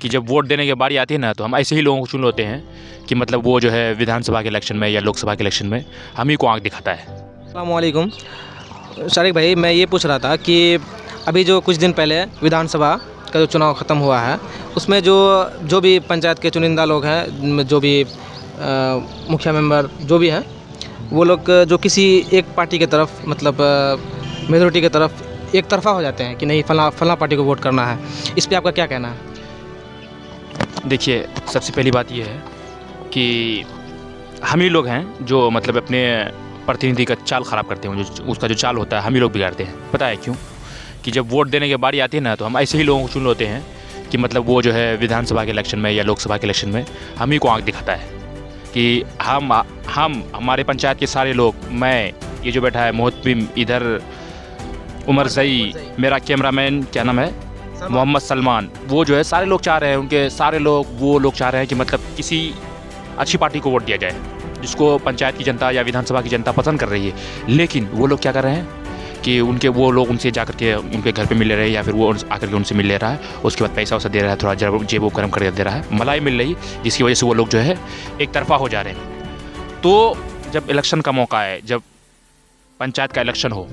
कि जब वोट देने की बारी आती है ना, तो हम ऐसे ही लोगों को चुन लेते हैं कि मतलब वो जो है विधानसभा के इलेक्शन में या लोकसभा के इलेक्शन में हम ही को आँख दिखाता है। अस्सलाम वालेकुम शारिक भाई, मैं ये पूछ रहा था कि अभी जो कुछ दिन पहले विधानसभा का जो चुनाव ख़त्म हुआ है, उसमें जो भी पंचायत के चुनिंदा लोग हैं, जो भी मुखिया मेंबर जो भी हैं, वो लोग जो किसी एक पार्टी की तरफ मतलब मेजोरिटी की तरफ एक तरफा हो जाते हैं कि नहीं फलां पार्टी को वोट करना है। इस पे आपका क्या कहना है? देखिए, सबसे पहली बात ये है कि हम ही लोग हैं जो मतलब अपने प्रतिनिधि का चाल ख़राब करते हैं, जो उसका जो चाल होता है हम ही लोग बिगाड़ते हैं। पता है क्यों? कि जब वोट देने की बारी आती है ना, तो हम ऐसे ही लोगों को चुन लेते हैं कि मतलब वो जो है विधानसभा के इलेक्शन में या लोकसभा के इलेक्शन में हम ही को आँख दिखाता है कि हम हमारे पंचायत के सारे लोग, मैं, ये जो बैठा है मोहतमिम, इधर उमर सई, मेरा कैमरामैन क्या नाम है, मोहम्मद सलमान, वो जो है सारे लोग चाह रहे हैं, उनके सारे लोग वो लोग चाह रहे हैं कि मतलब किसी अच्छी पार्टी को वोट दिया जाए जिसको पंचायत की जनता या विधानसभा की जनता पसंद कर रही है। लेकिन वो लोग क्या कर रहे हैं कि वो लोग उनसे जा करके उनके घर पे मिल रहे हैं या फिर वो आकर के उनसे मिल ले रहा है, उसके बाद पैसा वैसा दे रहा है, थोड़ा जेब गर्म कर दे रहा है, मलाई मिल रही, जिसकी वजह से वो लोग जो है एक तरफा हो जा रहे हैं। तो जब इलेक्शन का मौका है, जब पंचायत का इलेक्शन हो,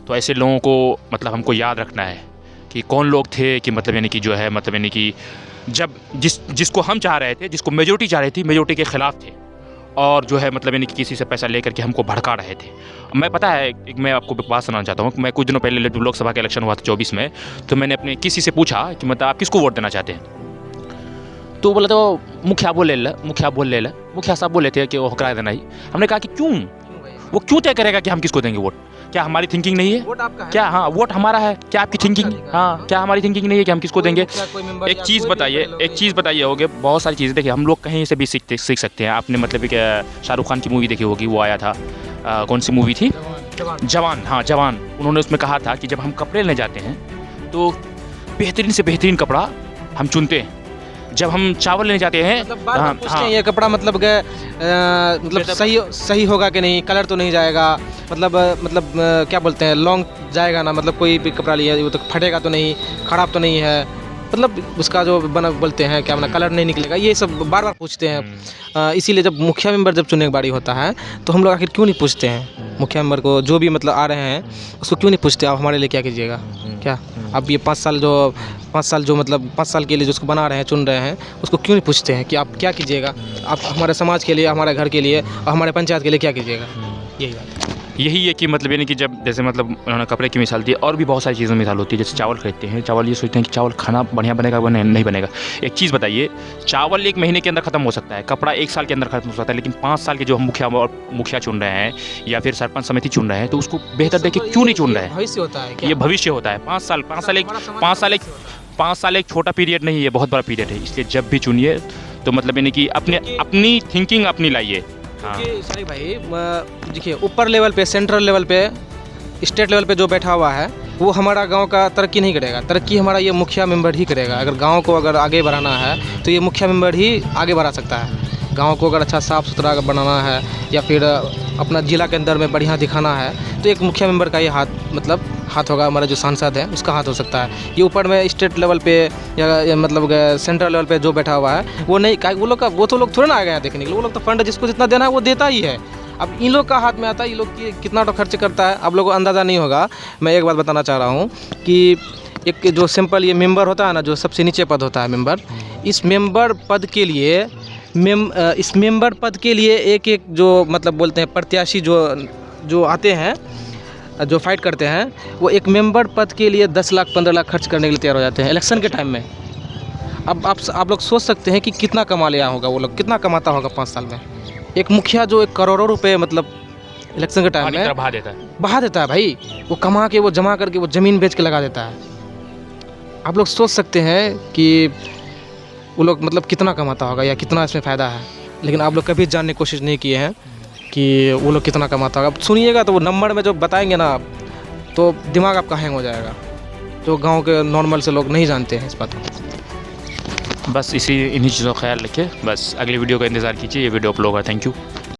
तो ऐसे लोगों को मतलब हमको याद रखना है कि कौन लोग थे कि मतलब यानी कि जो है मतलब यानी कि जब जिसको हम चाह रहे थे, जिसको मेजोरिटी चाह रही थी, मेजोरिटी के ख़िलाफ़ थे और जो है मतलब यानी कि किसी से पैसा लेकर के हमको भड़का रहे थे। मैं पता है, मैं आपको बात सुनाना चाहता हूँ। मैं कुछ दिनों पहले लोकसभा का इलेक्शन हुआ था 24 में, तो मैंने अपने किसी से पूछा कि मतलब आप किसको वोट देना चाहते हैं, तो बोला तो मुखिया साहब बोले थे कि वो हकरा देना ही। हमने कहा कि क्यों, वो क्यों तय करेगा कि हम किसको देंगे वोट? क्या हमारी थिंकिंग नहीं है? वोट आपका है? क्या? हाँ, वोट हमारा है। क्या आपकी थिंकिंग? हाँ, क्या हमारी थिंकिंग नहीं है कि हम किसको देंगे? एक चीज़ बताइए होगे, बहुत सारी चीज़ें देखिए, हम लोग कहीं से भी सीख सकते हैं। आपने मतलब कि शाहरुख खान की मूवी देखी होगी, वो आया था, कौन सी मूवी थी? जवान। हाँ, जवान। उन्होंने उसमें कहा था कि जब हम कपड़े लेने जाते हैं तो बेहतरीन से बेहतरीन कपड़ा हम चुनते हैं। जब हम चावल लेने जाते हैं, मतलब बार-बार पूछते हैं ये कपड़ा मतलब सही होगा कि नहीं, कलर तो नहीं जाएगा, मतलब क्या बोलते हैं, लॉन्ग जाएगा ना, मतलब कोई भी कपड़ा लिया वो तो फटेगा तो नहीं, ख़राब तो नहीं है, मतलब उसका जो बोलते हैं क्या कलर नहीं निकलेगा, ये सब बार बार पूछते हैं। इसीलिए जब मुखिया मेंबर जब चुनने की बारी होता है, तो हम लोग आखिर क्यों नहीं पूछते हैं मुखिया मेंबर को, जो भी मतलब आ रहे हैं उसको क्यों नहीं पूछते, आप हमारे लिए क्या कीजिएगा? क्या अब ये 5 साल जो मतलब 5 साल के लिए जिसको बना रहे हैं, चुन रहे हैं, उसको क्यों नहीं पूछते हैं कि आप क्या कीजिएगा, आप हमारे समाज के लिए, हमारे घर के लिए और हमारे पंचायत के लिए क्या कीजिएगा? यही बात यही है कि मतलब यानी कि जब जैसे मतलब उन्होंने कपड़े की मिसाल दी, और भी बहुत सारी चीज़ों की मिसाल होती है। जैसे चावल खरीदते हैं, चावल ये सोचते हैं कि चावल खाना बढ़िया बनेगा, नहीं बनेगा। एक चीज़ बताइए, चावल 1 महीने के अंदर ख़त्म हो सकता है, कपड़ा 1 साल के अंदर ख़त्म हो सकता है, लेकिन 5 साल के जो हम मुखिया चुन रहे हैं या फिर सरपंच समिति चुन रहे हैं, तो उसको बेहतर देखिए क्यों नहीं चुन रहे हैं? भविष्य होता है, ये भविष्य होता है। 5 साल एक छोटा पीरियड नहीं है, बहुत बड़ा पीरियड है। इसलिए जब भी चुनिए तो मतलब यानी कि अपनी थिंकिंग अपनी लाइए। हाँ सही भाई, देखिए ऊपर लेवल पे, सेंट्रल लेवल पे, स्टेट लेवल पे जो बैठा हुआ है, वो हमारा गांव का तरक्की नहीं करेगा। तरक्की हमारा ये मुखिया मेंबर ही करेगा। अगर गांव को अगर आगे बढ़ाना है तो ये मुखिया मेंबर ही आगे बढ़ा सकता है। गांव को अगर अच्छा साफ़ सुथरा बनाना है या फिर अपना ज़िला के अंदर में बढ़िया दिखाना है, तो एक मुखिया मेंबर का ये हाथ होगा। हमारा जो सांसद है उसका हाथ हो सकता है। ये ऊपर में स्टेट लेवल पे या मतलब सेंट्रल लेवल पे जो बैठा हुआ है, वो नहीं, वो तो लोग थोड़े ना आ गए हैं देखने के लिए। वो लोग तो फंड जिसको जितना देना है वो देता ही है। अब इन लोग का हाथ में आता है, ये लोग कितना तो खर्च करता है, आप लोगों को अंदाज़ा नहीं होगा। मैं एक बात बताना चाह रहा हूँ कि एक जो सिंपल ये मेंबर होता है ना, जो सबसे नीचे पद होता है मेंबर, इस मेंबर पद के लिए एक जो मतलब बोलते हैं प्रत्याशी जो आते हैं, जो फाइट करते हैं, वो एक मेंबर पद के लिए 10 लाख 15 लाख खर्च करने के लिए तैयार हो जाते हैं इलेक्शन के टाइम में। अब आप लोग सोच सकते हैं कि कितना कमा लिया होगा वो लोग, कितना कमाता होगा 5 साल में। एक मुखिया जो 1 करोड़ों रुपए मतलब इलेक्शन के टाइम में बहा देता है भाई, वो कमा के, वो जमा करके, वो ज़मीन बेच के लगा देता है। आप लोग सोच सकते हैं कि वो लोग मतलब कितना कमाता होगा या कितना इसमें फ़ायदा है। लेकिन आप लोग कभी जानने की कोशिश नहीं किए हैं कि वो लोग कितना कमाता होगा। सुनिएगा तो वो नंबर में जो बताएंगे ना, तो दिमाग आपका हैंग हो जाएगा। जो गांव के नॉर्मल से लोग नहीं जानते हैं इस बात को। बस इन्हीं चीज़ों का ख्याल रखिए। बस अगली वीडियो का इंतज़ार कीजिए, ये वीडियो अपलोड होगा। Thank you.